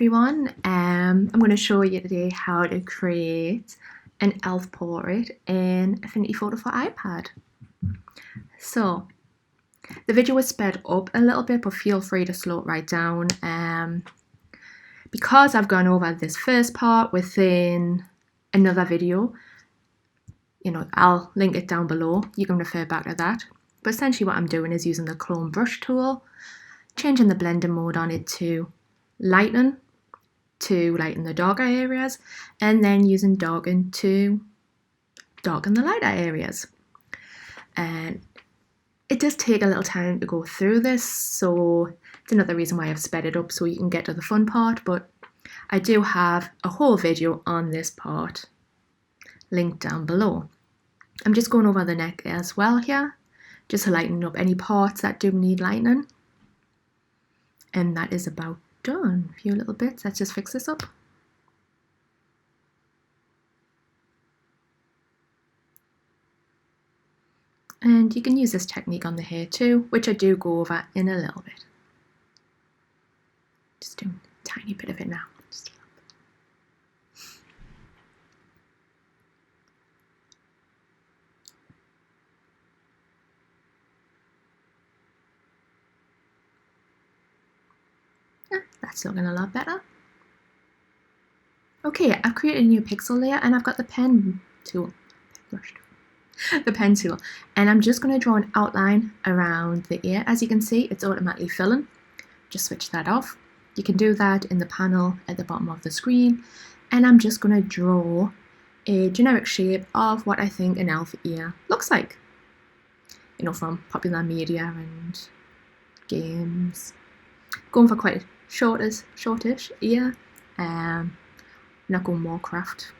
everyone, I'm going to show you today how to create an elf portrait in Affinity Photo for iPad. So the video was sped up a little bit, but feel free to slow it right down. Because I've gone over this first part within another video, I'll link it down below. You can refer back to that. But essentially what I'm doing is using the clone brush tool, changing the blending mode on it to lighten the darker areas, and then using darken to darken the lighter areas. And it does take a little time to go through this, so it's another reason why I've sped it up so you can get to the fun part, but I do have a whole video on this part linked down below. I'm just going over the neck as well here, just lightening up any parts that do need lightening. And that is about done. A few little bits. Let's just fix this up. And you can use this technique on the hair too, which I do go over in a little bit. Just doing a tiny bit of it now. That's looking a lot better. Okay, I've created a new pixel layer and I've got the pen tool, the pen tool, and I'm just going to draw an outline around the ear. As you can see, it's automatically filling. Just switch that off. You can do that in the panel at the bottom of the screen, and I'm just going to draw a generic shape of what I think an elf ear looks like. From popular media and games. Going for quite shortish ear, not going Warcraft.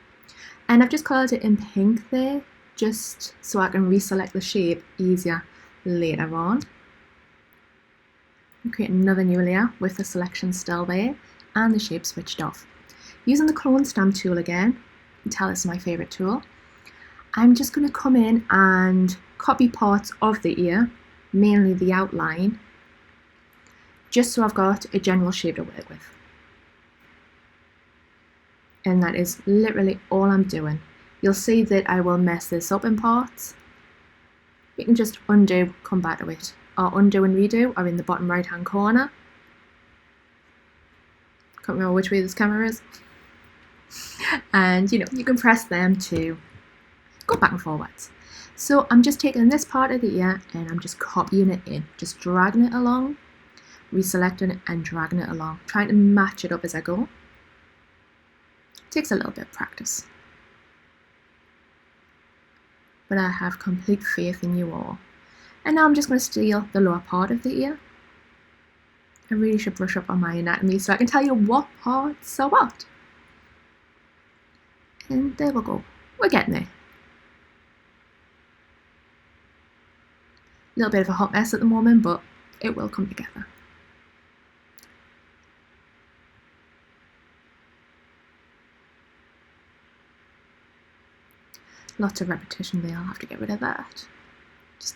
And I've just coloured it in pink there, just so I can reselect the shape easier later on. And create another new layer with the selection still there and the shape switched off. Using the clone stamp tool again, you can tell it's my favourite tool. I'm just going to come in and copy parts of the ear, mainly the outline, just so I've got a general shape to work with. And that is literally all I'm doing. You'll see that I will mess this up in parts. You can just undo, come back to it, or undo and redo are in the bottom right hand corner. Can't remember which way this camera is. And you can press them to go back and forwards. So I'm just taking this part of the ear and I'm just copying it in, just dragging it along, reselecting it and dragging it along, trying to match it up as I go. Takes a little bit of practice, but I have complete faith in you all. And now I'm just going to steal the lower part of the ear. I really should brush up on my anatomy so I can tell you what parts are what. And there we go, we're getting there. A little bit of a hot mess at the moment, but it will come together. Lots of repetition there, I'll have to get rid of that. Just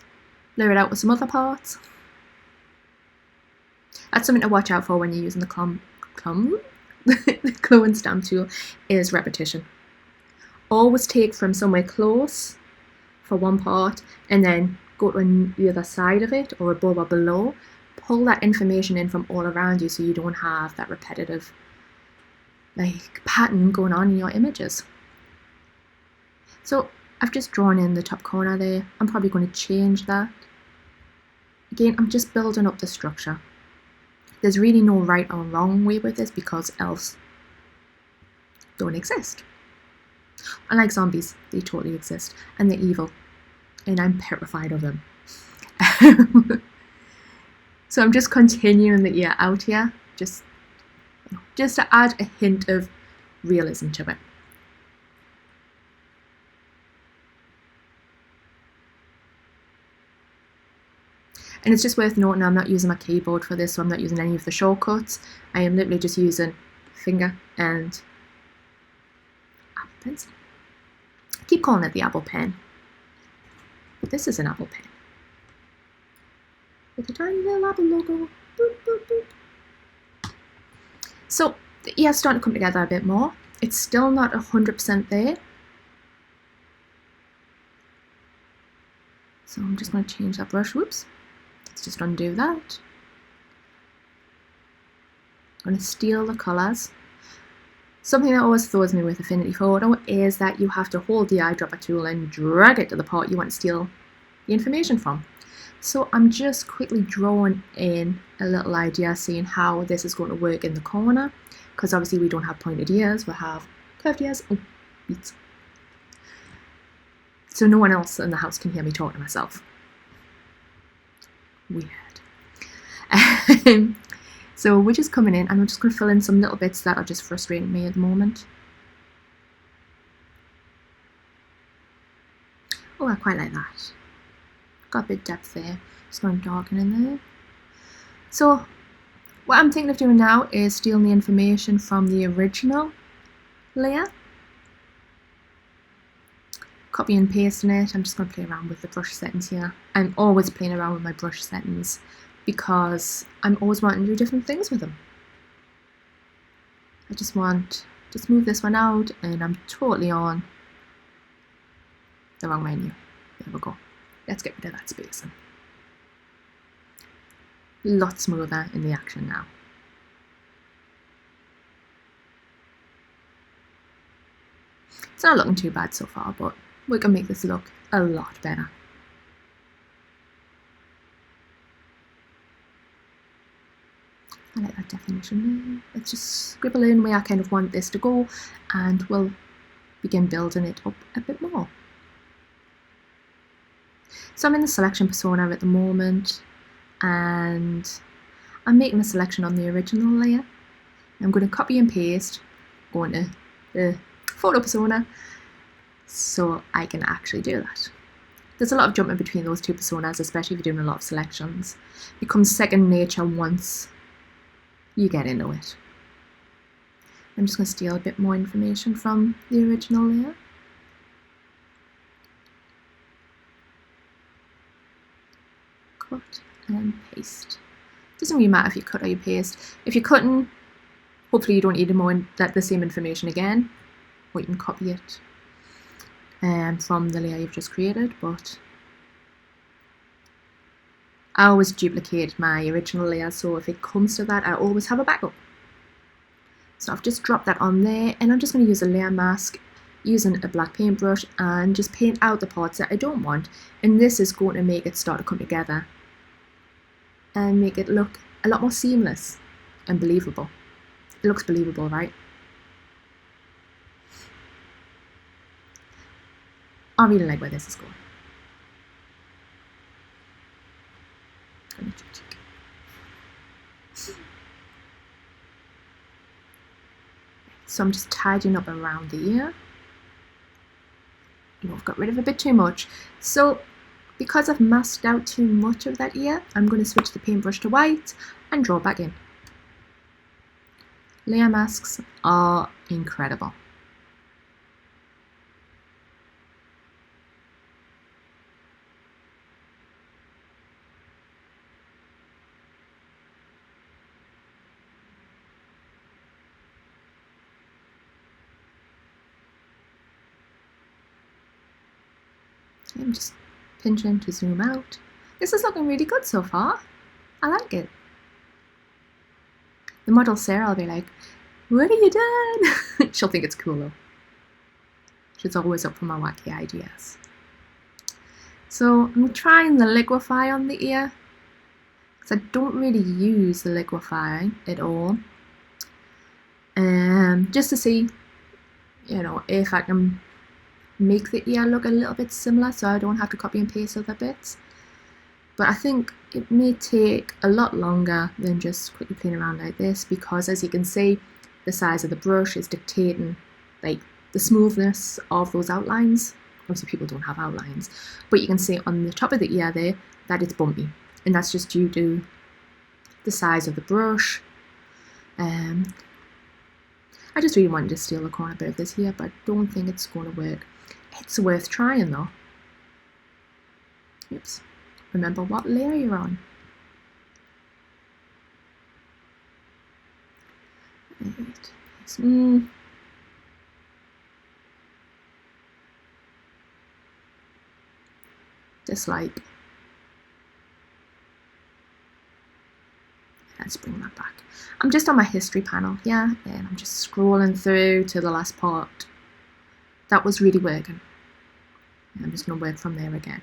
blur it out with some other parts. That's something to watch out for when you're using the the clone stamp tool, is repetition. Always take from somewhere close for one part and then go to the other side of it or above or below. Pull that information in from all around you so you don't have that repetitive pattern going on in your images. So I've just drawn in the top corner there. I'm probably going to change that. Again, I'm just building up the structure. There's really no right or wrong way with this because elves don't exist. Unlike zombies, they totally exist and they're evil. And I'm petrified of them. So I'm just continuing the ear out here, just to add a hint of realism to it. And it's just worth noting I'm not using my keyboard for this, so I'm not using any of the shortcuts. I am literally just using finger and Apple pencil. I keep calling it the Apple pen. But this is an Apple pen. With a tiny little Apple logo. Boop, boop, boop. So The ear's starting to come together a bit more. It's still not 100% there. So I'm just going to change that brush. Whoops. Let's just undo that. I'm going to steal the colours. Something that always throws me with Affinity Photo is that you have to hold the eyedropper tool and drag it to the part you want to steal the information from. So I'm just quickly drawing in a little idea, seeing how this is going to work in the corner, because obviously we don't have pointed ears, we have curved ears. Oh, beats. So no one else in the house can hear me talking to myself. Weird. So we're just coming in and I'm just going to fill in some little bits that are just frustrating me at the moment. Oh, I quite like that. Got a bit of depth there. Just going to darken in there. So what I'm thinking of doing now is stealing the information from the original layer. Copy and pasting it. I'm just going to play around with the brush settings here. I'm always playing around with my brush settings because I'm always wanting to do different things with them. I just move this one out and I'm totally on the wrong menu. There we go. Let's get rid of that spacing. Lot smoother in the action now. It's not looking too bad so far, but we can make this look a lot better. I like that definition there. Let's just scribble in where I kind of want this to go and we'll begin building it up a bit more. So I'm in the selection persona at the moment and I'm making a selection on the original layer. I'm going to copy and paste, going to the photo persona so I can actually do that. There's a lot of jumping between those two personas, especially if you're doing a lot of selections. It becomes second nature once you get into it. I'm just going to steal a bit more information from the original layer. Cut and paste. Doesn't really matter if you cut or you paste. If you're cutting, hopefully you don't need the same information again, or you can copy it from the layer you've just created, but I always duplicate my original layer, so if it comes to that, I always have a backup. So I've just dropped that on there, and I'm just going to use a layer mask using a black paintbrush and just paint out the parts that I don't want, and this is going to make it start to come together and make it look a lot more seamless and believable. It looks believable, right? I really like where this is going. So I'm just tidying up around the ear. I've got rid of a bit too much. So because I've masked out too much of that ear, I'm going to switch the paintbrush to white and draw back in. Layer masks are incredible. I'm just pinching to zoom out. This is looking really good so far. I like it. The model Sarah will be like, "What have you done?" She'll think it's cool though. She's always up for my wacky ideas. So I'm trying the Liquify on the ear because I don't really use the Liquify at all. Just to see, if I can make the ear look a little bit similar so I don't have to copy and paste other bits. But I think it may take a lot longer than just quickly playing around like this, because as you can see, the size of the brush is dictating like the smoothness of those outlines. Obviously people don't have outlines, but you can see on the top of the ear there that it's bumpy, and that's just due to the size of the brush. I just really wanted to steal the corner bit of this here, but I don't think it's going to work. It's worth trying though. Oops. Remember what layer you're on. Right. Dislike. Let's bring that back. I'm just on my history panel, yeah, and I'm just scrolling through to the last part. That was really working. I'm just going to work from there again.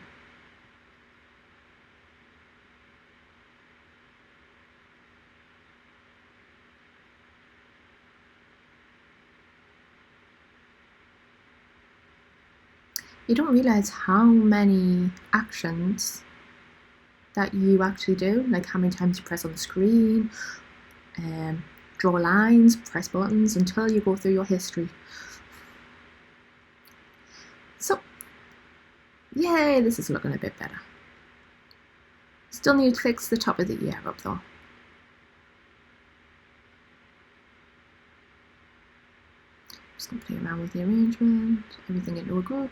You don't realise how many actions that you actually do, like how many times you press on the screen, draw lines, press buttons, until you go through your history. So, yay, this is looking a bit better. Still need to fix the top of the ear up though. Just going to play around with the arrangement, everything into a group.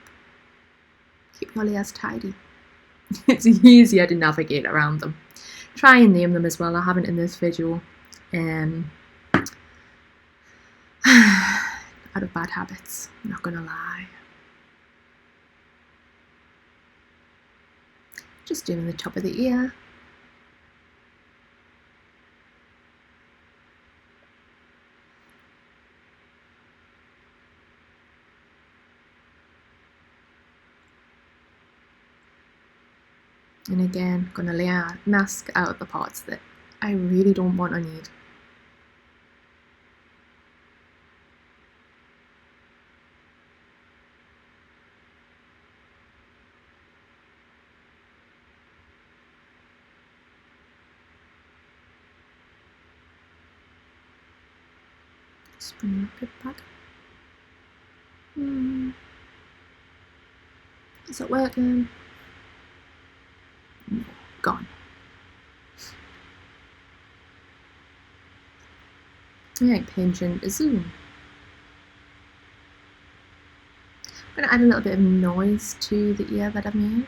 Keep your layers tidy. It's easier to navigate around them. Try and name them as well. I haven't in this video. Out of bad habits, I'm not gonna lie. Just doing the top of the ear. And again, gonna layer mask out the parts that I really don't want or need. Just bring it back. Is it working? No, gone. Alright, pinch and zoom. I'm going to add a little bit of noise to the ear that I've made,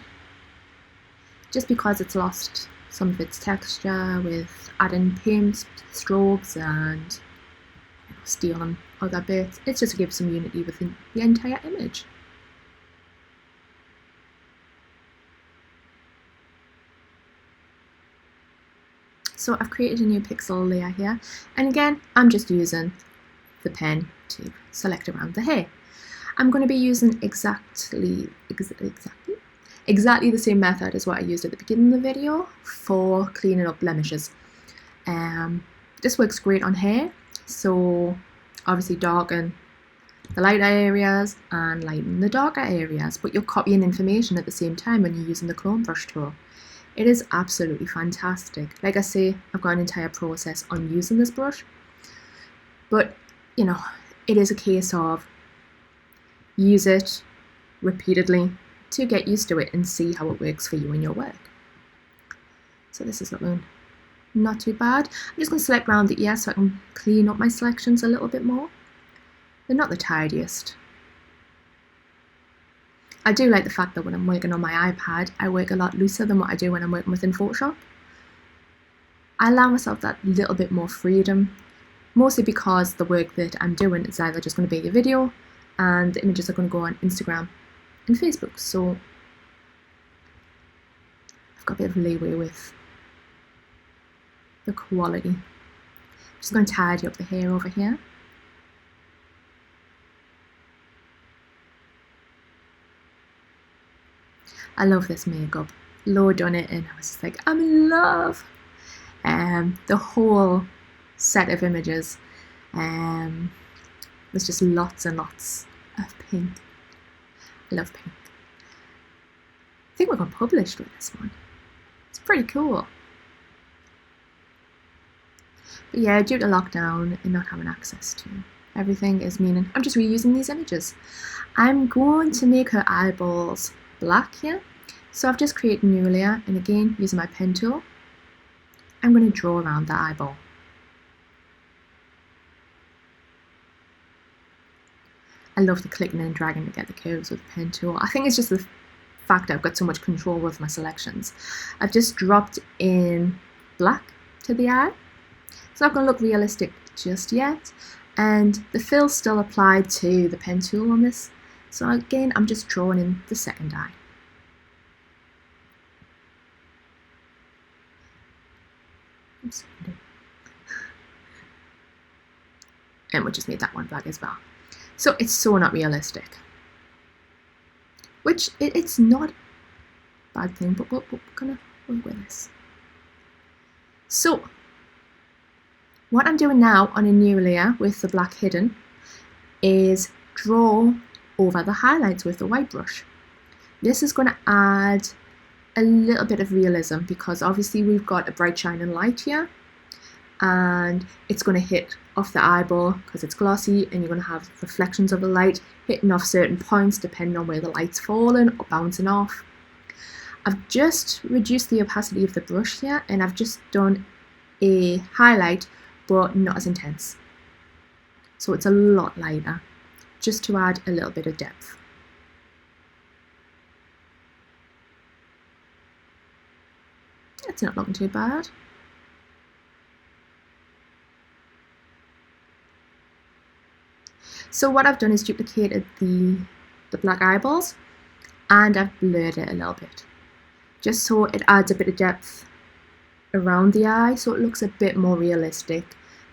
just because it's lost some of its texture with adding paint, strobes and stealing other bits. It's just to give some unity within the entire image. So I've created a new pixel layer here, and again I'm just using the pen to select around the hair. I'm going to be using exactly the same method as what I used at the beginning of the video for cleaning up blemishes. This works great on hair, so obviously darken the lighter areas and lighten the darker areas, but you're copying information at the same time when you're using the clone brush tool. It is absolutely fantastic. Like I say, I've got an entire process on using this brush, but you know, it is a case of use it repeatedly to get used to it and see how it works for you in your work. So this is looking not too bad. I'm just going to select around the ear so I can clean up my selections a little bit more. They're not the tidiest. I do like the fact that when I'm working on my iPad, I work a lot looser than what I do when I'm working within Photoshop. I allow myself that little bit more freedom, mostly because the work that I'm doing is either just going to be a video and the images are going to go on Instagram and Facebook. So I've got a bit of leeway with the quality. I'm just going to tidy up the hair over here. I love this makeup. Lo done it and I was just like, I'm in love. The whole set of images, there's just lots and lots of pink. I love pink. I think we're going to publish with this one. It's pretty cool. But yeah, due to lockdown and not having access to everything is meaning I'm just reusing these images. I'm going to make her eyeballs black here. So I've just created a new layer, and again, using my pen tool, I'm going to draw around that eyeball. I love the clicking and dragging to get the curves with the pen tool. I think it's just the fact that I've got so much control with my selections. I've just dropped in black to the eye. It's not going to look realistic just yet. And the fill's still applied to the pen tool on this. So again, I'm just drawing in the second eye. And we'll just make that one black as well. So it's so not realistic. Which it's not a bad thing, but we're gonna work with this. So what I'm doing now on a new layer with the black hidden is draw over the highlights with the white brush. This is going to add a little bit of realism because obviously we've got a bright shining light here and it's going to hit off the eyeball because it's glossy, and you're going to have reflections of the light hitting off certain points depending on where the light's falling or bouncing off. I've just reduced the opacity of the brush here, and I've just done a highlight but not as intense. So it's a lot lighter, just to add a little bit of depth. It's not looking too bad. So what I've done is duplicated the black eyeballs and I've blurred it a little bit, just so it adds a bit of depth around the eye, so it looks a bit more realistic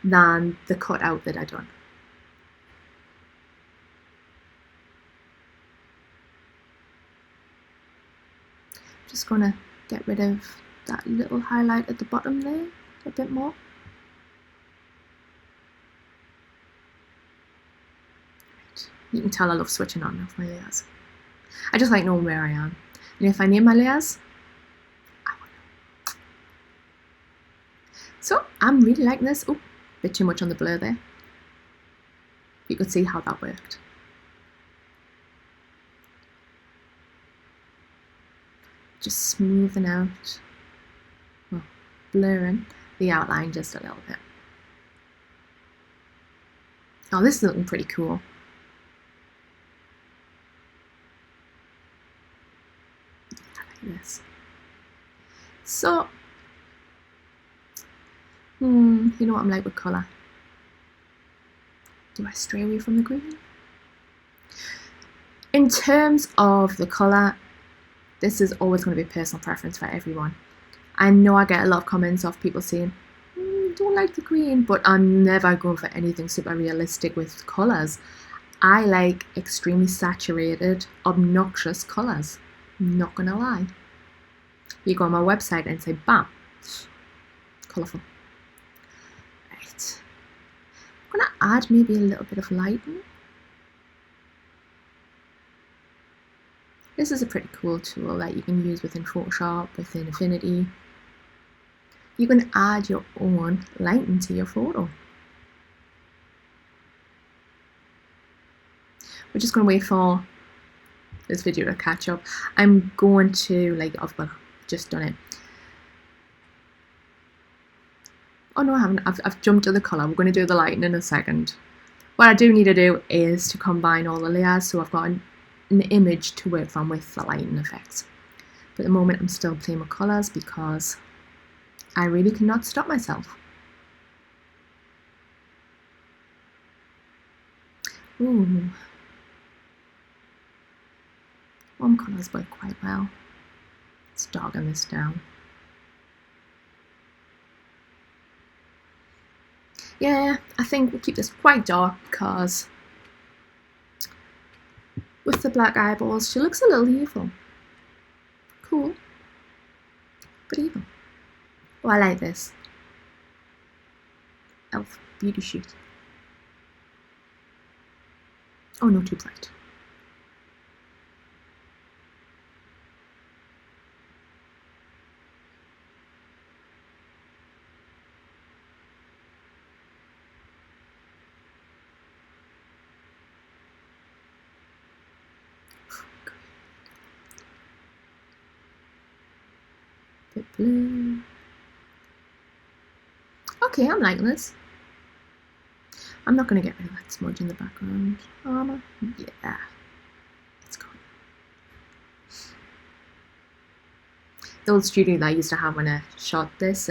than the cutout that I've done. Just gonna get rid of that little highlight at the bottom there a bit more. Right. You can tell I love switching on and off my layers. I just like knowing where I am. And if I name my layers, I will know. So I'm really liking this. Oh, a bit too much on the blur there. You could see how that worked. Just smoothing out, well, blurring the outline just a little bit. Oh, this is looking pretty cool. I like this. So, you know what I'm like with colour. Do I stray away from the green? In terms of the colour, this is always going to be personal preference for everyone. I know I get a lot of comments of people saying, don't like the green, but I'm never going for anything super realistic with colours. I like extremely saturated, obnoxious colours. Not going to lie. You go on my website and say, bam, colourful. Right. I'm going to add maybe a little bit of lighting. This is a pretty cool tool that you can use within Photoshop, within Affinity. You can add your own lighting to your photo. We're just going to wait for this video to catch up. I'm going to, I've just done it. Oh no, I haven't. I've jumped to the colour. We're going to do the lighting in a second. What I do need to do is to combine all the layers, so I've got an image to work from with the lighting effects. But at the moment I'm still playing with colours because I really cannot stop myself. Ooh. Warm colours work quite well. Let's darken this down. Yeah, I think we'll keep this quite dark because with the black eyeballs, she looks a little evil. Cool, but evil. Oh, I like this. Elf beauty shoot. Oh, no, too bright. Bit blue. Okay, I'm liking this. I'm not going to get rid of that smudge in the background. Armor. Yeah. Let's go. The old studio that I used to have when I shot this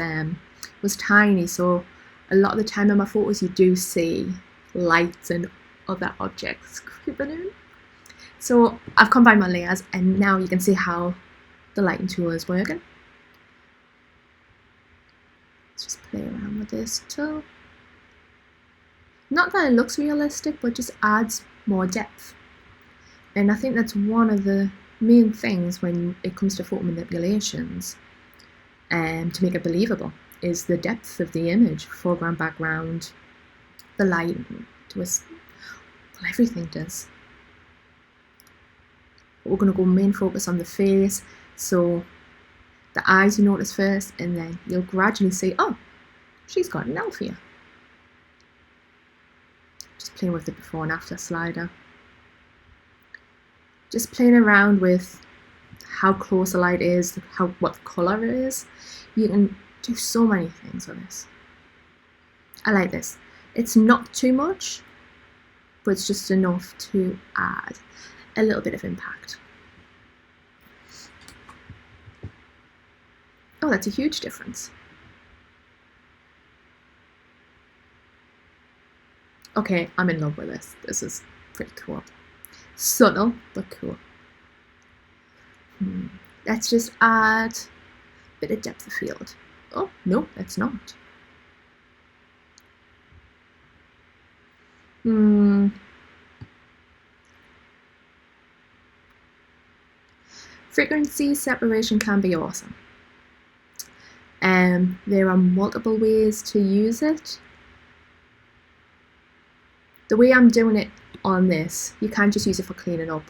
was tiny, so a lot of the time in my photos you do see lights and other objects creeping in. So I've combined my layers, and now you can see how the lighting tool is working. Let's just play around with this tool. Not that it looks realistic, but just adds more depth. And I think that's one of the main things when it comes to photo manipulations, to make it believable, is the depth of the image, foreground, background, the light, twist, well, everything does. But we're going to go main focus on the face, so the eyes you notice first, and then you'll gradually see, oh, she's got an elf here. Just playing with the before and after slider. Just playing around with how close the light is, what the colour is. You can do so many things with this. I like this. It's not too much, but it's just enough to add a little bit of impact. Oh, that's a huge difference. Okay, I'm in love with this. This is pretty cool. Subtle, but cool. Let's just add a bit of depth of field. Oh, no, that's not. Frequency separation can be awesome. There are multiple ways to use it. The way I'm doing it on this, you can just use it for cleaning up.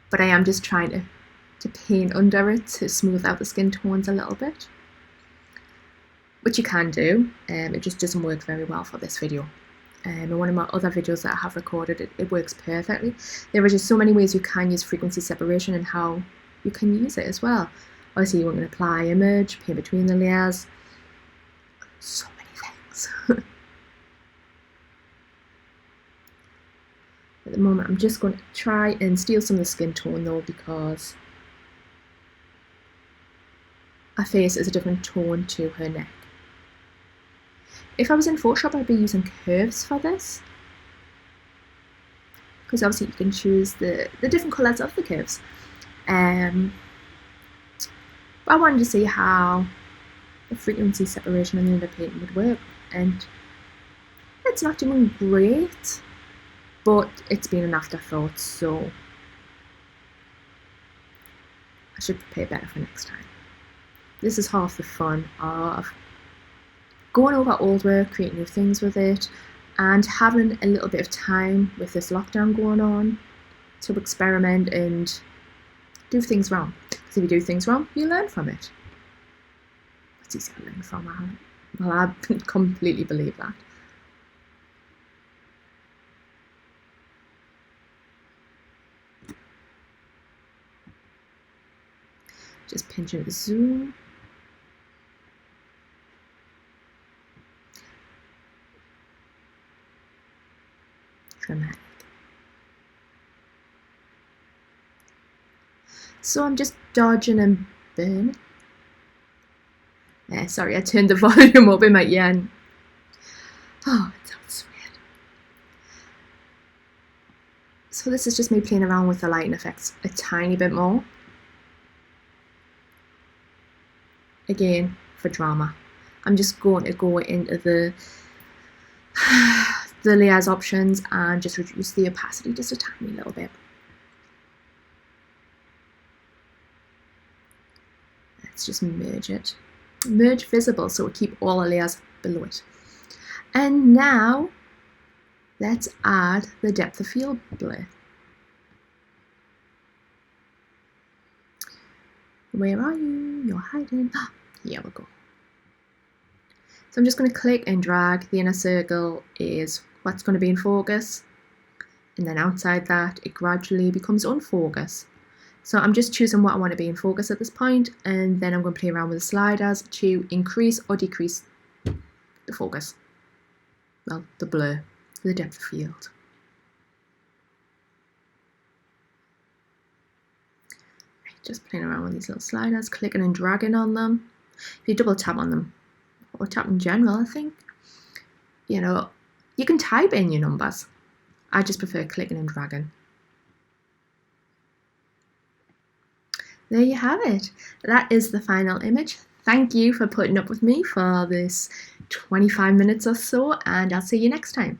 But I am just trying to paint under it to smooth out the skin tones a little bit, which you can do. It just doesn't work very well for this video. In one of my other videos that I have recorded, it works perfectly. There are just so many ways you can use frequency separation and how you can use it as well. Obviously, you want to apply image, paint between the layers, so many things. At the moment, I'm just going to try and steal some of the skin tone though, because her face is a different tone to her neck. If I was in Photoshop, I'd be using curves for this, because obviously you can choose the different colours of the curves. But I wanted to see how the frequency separation and the underpainting would work, and it's not doing great, but it's been an afterthought, so I should prepare better for next time. This is half the fun of going over old work, creating new things with it, and having a little bit of time with this lockdown going on to experiment and do things wrong. Because if you do things wrong, you learn from it. It's easy to learn from. Well, I completely believe that. Just pinching the zoom. Dramatic. So I'm just dodging and burning. Sorry, I turned the volume up in my ear. Oh, it sounds weird. So this is just me playing around with the lighting effects a tiny bit more. Again, for drama. I'm just going to go into the layers options and just reduce the opacity just a tiny little bit. Let's just merge it. Merge visible, so we'll keep all the layers below it. And now let's add the depth of field blur. Where are you? You're hiding. Ah, here we go. So I'm just going to click and drag. The inner circle is what's going to be in focus, and then outside that it gradually becomes unfocus. So I'm just choosing what I want to be in focus at this point, and then I'm going to play around with the sliders to increase or decrease the focus. Well, the blur, the depth of field. Just playing around with these little sliders, clicking and dragging on them. If you double tap on them, or tap in general, I think, you can type in your numbers. I just prefer clicking and dragging. There you have it. That is the final image. Thank you for putting up with me for this 25 minutes or so, and I'll see you next time.